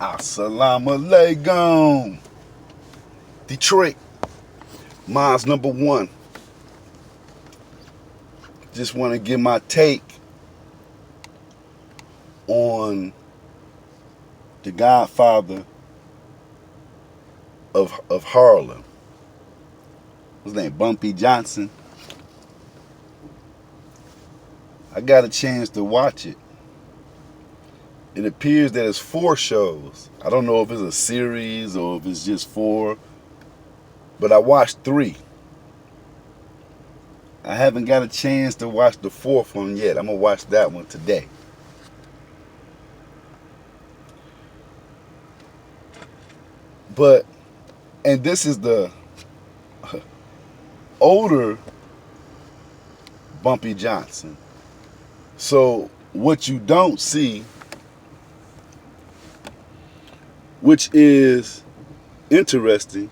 Assalamu alaikum. Detroit, mine's number one. Just want to give my take on the Godfather of Harlem. His name Bumpy Johnson. I got a chance to watch it. It appears that it's 4 shows. I don't know if it's a series or if it's just 4, but I watched 3. I haven't got a chance to watch the 4th one yet. I'm gonna watch that one today. And this is the older Bumpy Johnson. So what you don't see, which is interesting,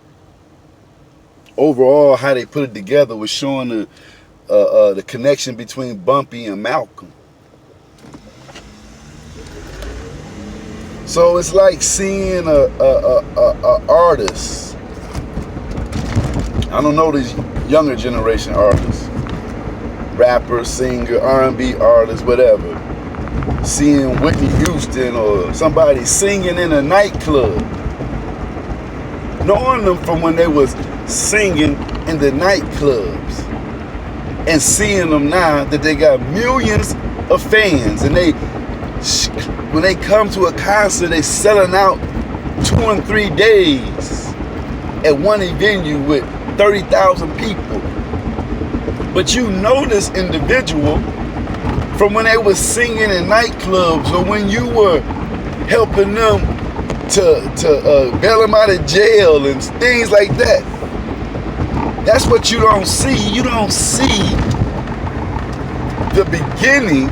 overall how they put it together was showing the connection between Bumpy and Malcolm. So it's like seeing a artist. I don't know these younger generation artists, rapper, singer, R&B artist, whatever. Seeing Whitney Houston or somebody singing in a nightclub, knowing them from when they was singing in the nightclubs, and seeing them now that they got millions of fans, and when they come to a concert, they selling out 2 and 3 days at one venue with 30,000 people. But you know this individual from when they were singing in nightclubs, or when you were helping them to bail them out of jail and things like that. That's what you don't see. You don't see the beginning,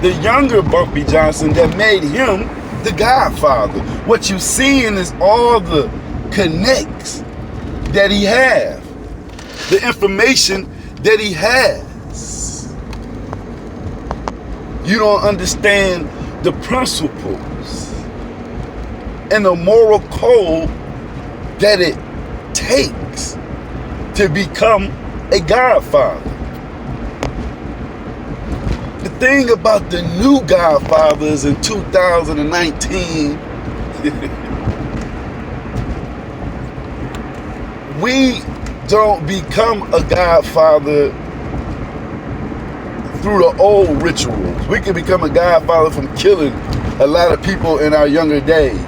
the younger Bumpy Johnson that made him the Godfather. What you seeing is all the connects that he has, the information that he has. You don't understand the principles and the moral code that it takes to become a Godfather. The thing about the new Godfathers in 2019, we don't become a Godfather through the old rituals. We can become a Godfather from killing a lot of people in our younger days,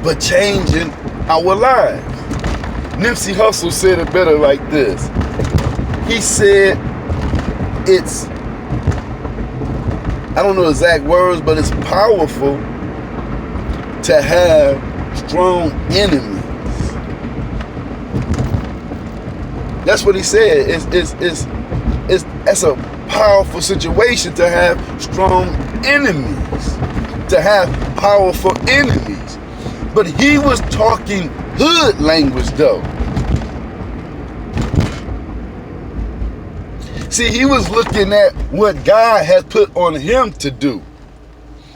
but changing our lives. Nipsey Hussle said it better like this. He said it's, I don't know exact words, but it's powerful to have strong enemies. That's what he said. It's a powerful situation to have strong enemies, to have powerful enemies. But he was talking hood language though. See, he was looking at what God had put on him to do.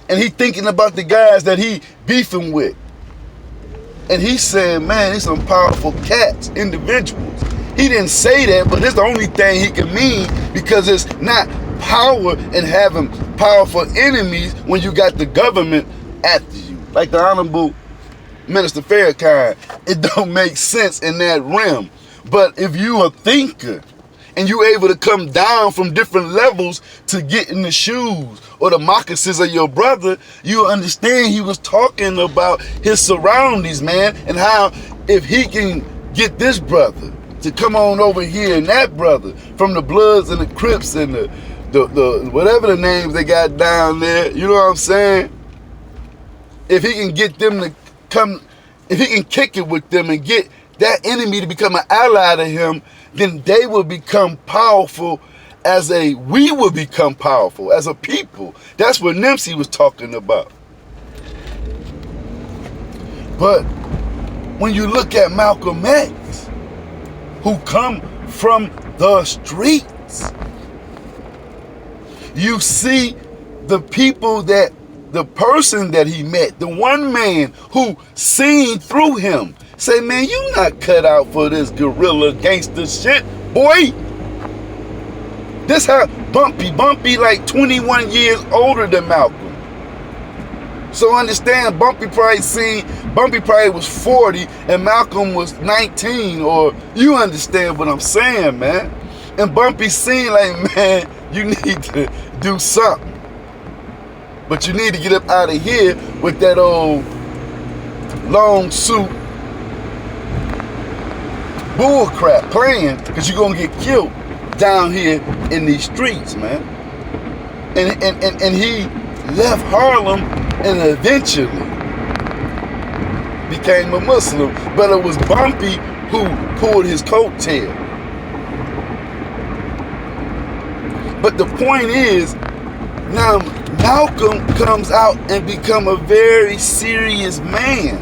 And he thinking about the guys that he beefing with. And he said, man, these some powerful cats, individuals. He didn't say that, but it's the only thing he can mean, because it's not power in having powerful enemies when you got the government after you. Like the Honorable Minister Farrakhan, it don't make sense in that realm. But if you a thinker and you able to come down from different levels to get in the shoes or the moccasins of your brother, you understand he was talking about his surroundings, man, and how if he can get this brother to come on over here and that brother from the Bloods and the Crips and the whatever the names they got down there, you know what I'm saying? If he can get them to come, if he can kick it with them and get that enemy to become an ally to him, then they will become powerful we will become powerful as a people. That's what Nipsey was talking about. But when you look at Malcolm X, who come from the streets, you see the people that the person that he met, the one man who seen through him, say, man, you not cut out for this guerrilla gangster shit, boy. This how Bumpy like 21 years older than Malcolm. So understand, Bumpy probably was 40 and Malcolm was 19, or you understand what I'm saying, man. And Bumpy seen like, man, you need to do something. But you need to get up out of here with that old long suit bull crap playing, because you're gonna get killed down here in these streets, man. And he left Harlem and eventually became a Muslim, but it was Bumpy who pulled his coattail. But the point is, now Malcolm comes out and become a very serious man.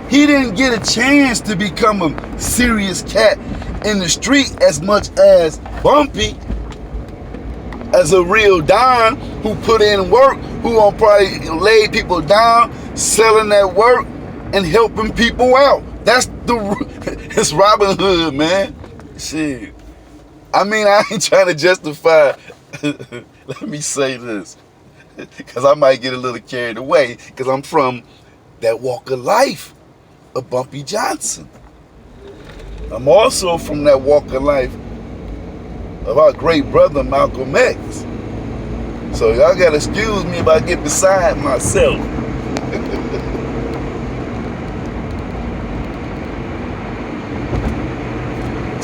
He didn't get a chance to become a serious cat in the street as much as Bumpy, as a real Don who put in work, who probably laid people down, selling that work and helping people out. It's Robin Hood, man. Shit. I mean, I ain't trying to justify. Let me say this, because I might get a little carried away, because I'm from that walk of life of Bumpy Johnson. I'm also from that walk of life of our great brother Malcolm X. So y'all gotta excuse me if I get beside myself.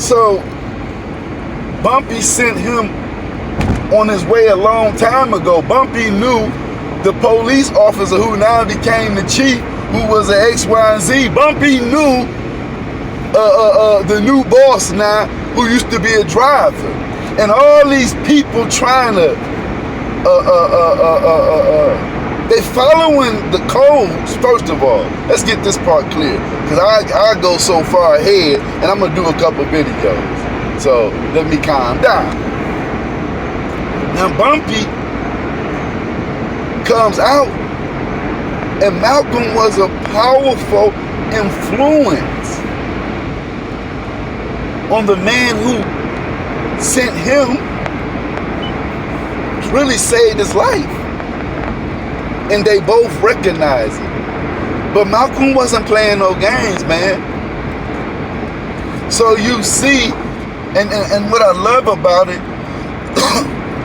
So Bumpy sent him on his way a long time ago. Bumpy knew the police officer who now became the chief, who was an X, Y, and Z. Bumpy knew the new boss now, who used to be a driver. And all these people trying to, they following the codes, first of all. Let's get this part clear, because I go so far ahead, and I'm going to do a couple videos. So let me calm down. Now Bumpy comes out, and Malcolm was a powerful influence on the man who sent him, really saved his life. And they both recognize it. But Malcolm wasn't playing no games, man. So you see, and what I love about it,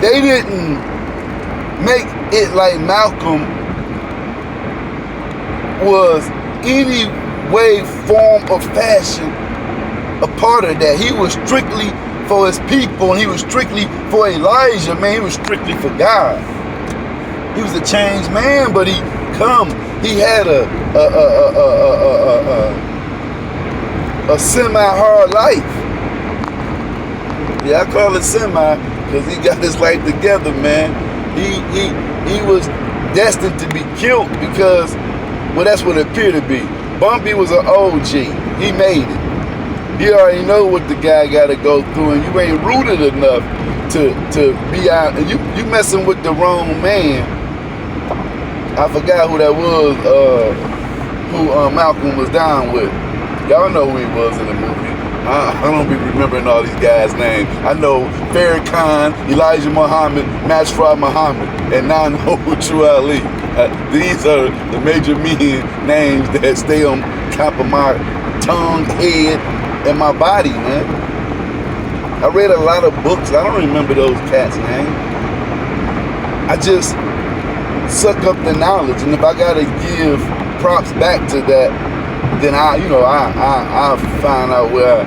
they didn't make it like Malcolm was any way, form, or fashion a part of that. He was strictly for his people, and he was strictly for Elijah, man. He was strictly for God. He was a changed man, but he had a semi-hard life. Yeah, I call it semi, because he got his life together, man. He was destined to be killed because, well, that's what it appeared to be. Bumpy was an OG. He made it. You already know what the guy got to go through, and you ain't rooted enough to be out. And you messing with the wrong man. I forgot who that was. Who Malcolm was down with. Y'all know who he was in the movie. I don't be remembering all these guys' names. I know Farrakhan, Elijah Muhammad, Mashrad Muhammad, and now I know who True Ali. These are the major men names that stay on top of my tongue, head, and my body, man. I read a lot of books. I don't remember those cats' names. I just suck up the knowledge, and if I gotta give props back to that, then I find out where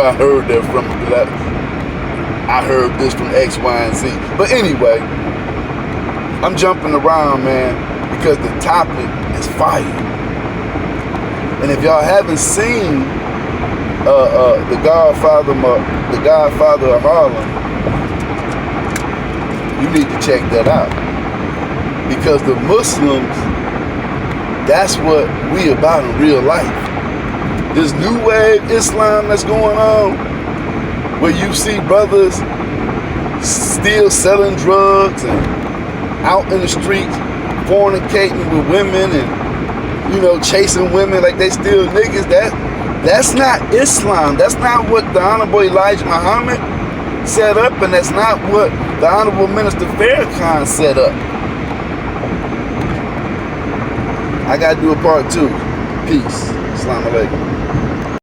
I heard that from. I heard this from X, Y, and Z. But anyway, I'm jumping around, man, because the topic is fire. And if y'all haven't seen the Godfather of Harlem, you need to check that out, because the Muslims, that's what we about in real life. This new wave Islam that's going on, where you see brothers still selling drugs and out in the streets fornicating with women and, you know, chasing women like they still niggas. That's not Islam. That's not what the Honorable Elijah Muhammad set up, and that's not what the Honorable Minister Farrakhan set up. I gotta do a part 2. Peace. Assalamu alaikum.